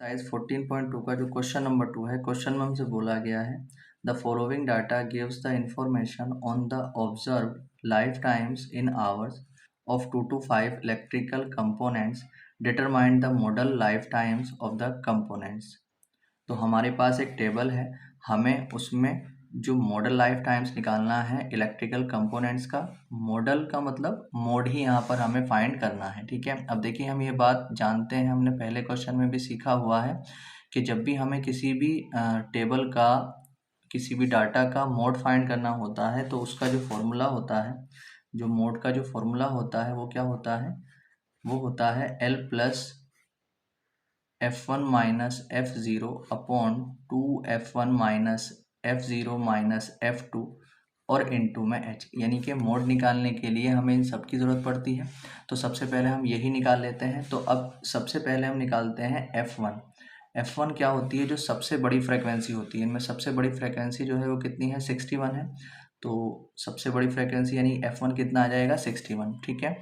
Exercise 14.2 का जो question number 2 है, क्वेश्चन में हमसे बोला गया है the following data gives the information on the observed life times in hours of 2 to 5 electrical components, determine the model life times of the components. तो हमारे पास एक टेबल है, हमें उसमें जो मॉडल लाइफ टाइम्स निकालना है इलेक्ट्रिकल कंपोनेंट्स का। मॉडल का मतलब मोड ही यहाँ पर हमें फाइंड करना है, ठीक है। अब देखिए, हम ये बात जानते हैं, हमने पहले क्वेश्चन में भी सीखा हुआ है कि जब भी हमें किसी भी टेबल का, किसी भी डाटा का मोड फाइंड करना होता है तो उसका जो फॉर्मूला होता है, जो मोड का जो फॉर्मूला होता है वो क्या होता है, वो होता है L plus F1 minus F0 upon 2F1 minus F0 minus F2 और इनटू में H। यानी कि मोड निकालने के लिए हमें इन सब की ज़रूरत पड़ती है। तो सबसे पहले हम यही निकाल लेते हैं। तो अब सबसे पहले हम निकालते हैं F1। F1 क्या होती है, जो सबसे बड़ी फ्रिक्वेंसी होती है। इनमें सबसे बड़ी फ्रिक्वेंसी जो है वो कितनी है, 61 है। तो सबसे बड़ी फ्रिक्वेंसी यानी F1 कितना आ जाएगा, 61, ठीक है।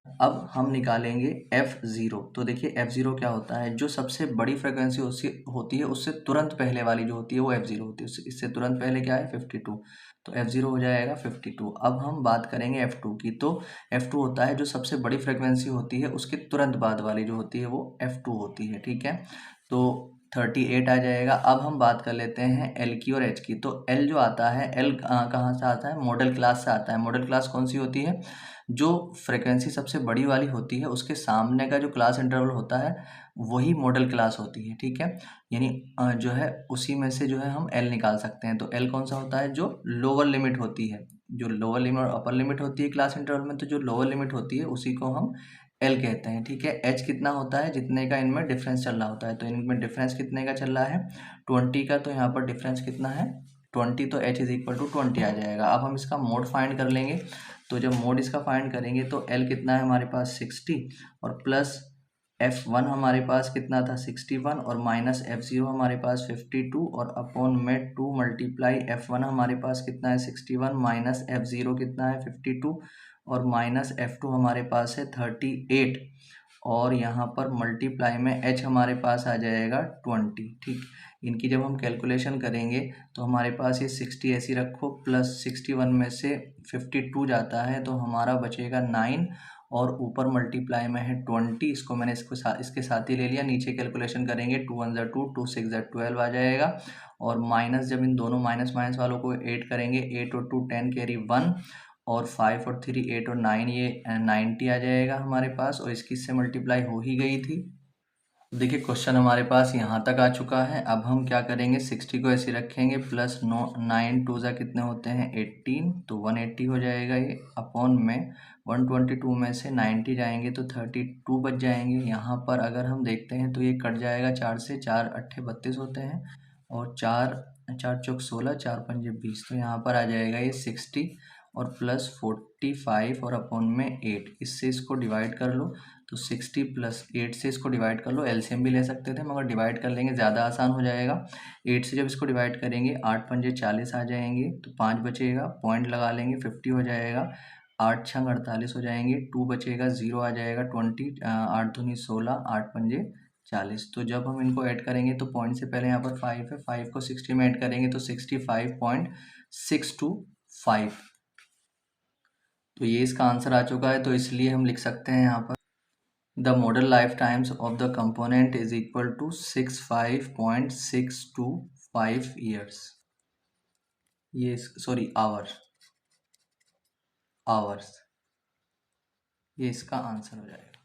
अब हम निकालेंगे F0। तो देखिए F0 क्या होता है, जो सबसे बड़ी फ्रिक्वेंसी होती है उससे तुरंत पहले वाली जो होती है वो F0 होती है। इससे तुरंत पहले क्या है, 52। तो F0 हो जाएगा 52। अब हम बात करेंगे F2 की। तो F2 होता है जो सबसे बड़ी फ्रिक्वेंसी होती है उसके तुरंत बाद वाली जो होती है वो F2 होती है, ठीक है। तो 38 आ जाएगा। अब हम बात कर लेते हैं L की और H की। तो L जो आता है, L कहाँ से आता है, मॉडल क्लास से आता है। मॉडल क्लास कौन सी होती है, जो फ्रिक्वेंसी सबसे बड़ी वाली होती है उसके सामने का जो क्लास इंटरवल होता है वही मॉडल क्लास होती है, ठीक है। यानी जो है उसी में से जो है हम L निकाल सकते हैं। तो L कौन सा होता है, जो लोअर लिमिट होती है। जो लोअर लिमिट और अपर लिमिट होती है क्लास इंटरवल में, तो जो लोअर लिमिट होती है उसी को हम L कहते हैं, ठीक है। H कितना होता है, जितने का इनमें डिफरेंस चल रहा होता है। तो इनमें डिफरेंस कितने का चल रहा है, 20 का। तो यहाँ पर डिफरेंस कितना है, 20। तो H इज इक्वल टू 20 आ जाएगा। अब हम इसका मोड फाइंड कर लेंगे। तो जब मोड इसका फाइंड करेंगे तो L कितना है हमारे पास, 60, और प्लस F1 हमारे पास कितना था, 61, और माइनस F0 हमारे पास 52, और अपॉन में 2 मल्टीप्लाई F1 हमारे पास कितना है, 61, माइनस F0 कितना है, 52, और माइनस F2 हमारे पास है 38, और यहाँ पर मल्टीप्लाई में H हमारे पास आ जाएगा 20, ठीक। इनकी जब हम कैलकुलेशन करेंगे तो हमारे पास ये 60 ऐसी रखो, प्लस 61 में से 52 जाता है तो हमारा बचेगा 9, और ऊपर मल्टीप्लाई में है 20। इसको मैंने इसके साथ ही ले लिया। नीचे कैलकुलेशन करेंगे, 2 1 ज़ा 2, 2 6 ज़ा 12 आ जाएगा। और माइनस, जब इन दोनों माइनस माइनस वालों को ऐड करेंगे, 8 और 2 10 कैरी 1, और 5 और 3 8 और 9, ये 90 आ जाएगा हमारे पास। और इसकी इससे मल्टीप्लाई हो ही गई थी। देखिए क्वेश्चन हमारे पास यहाँ तक आ चुका है। अब हम क्या करेंगे, 60 को ऐसे रखेंगे, प्लस 9 2 ज़ा कितने होते हैं, 18, तो 180 हो जाएगा ये। अपॉन में 122 में से 90 जाएंगे तो 32 बच जाएंगे। यहाँ पर अगर हम देखते हैं तो ये कट जाएगा 4 से, 4 अट्ठे 32 होते हैं, और 4 4 चौक 16, 4 पंजे 20। तो यहाँ पर आ जाएगा ये 60, और प्लस 45, और अपॉन में 8। इससे इसको डिवाइड कर लो, तो 60 प्लस 8 से इसको डिवाइड कर लो। एलसीएम भी ले सकते थे मगर डिवाइड कर लेंगे, ज़्यादा आसान हो जाएगा। 8 से जब इसको डिवाइड करेंगे, 8 पंजे 40 आ जाएंगे, तो 5 बचेगा, पॉइंट लगा लेंगे, 50 हो जाएगा। 8 छंग 48 हो जाएंगे, 2 बचेगा, 0 आ जाएगा, 20, 8 दूनी 16, 8 पंजे 40। तो जब हम इनको ऐड करेंगे तो पॉइंट से पहले यहाँ पर 5 है, 5 को 60 में ऐड करेंगे तो 65.625। तो ये इसका आंसर आ चुका है। तो इसलिए हम लिख सकते हैं यहाँ पर the model lifetimes of the component is equal to 65.625 years। ये सॉरी आवर्स, ये इसका आंसर हो जाएगा।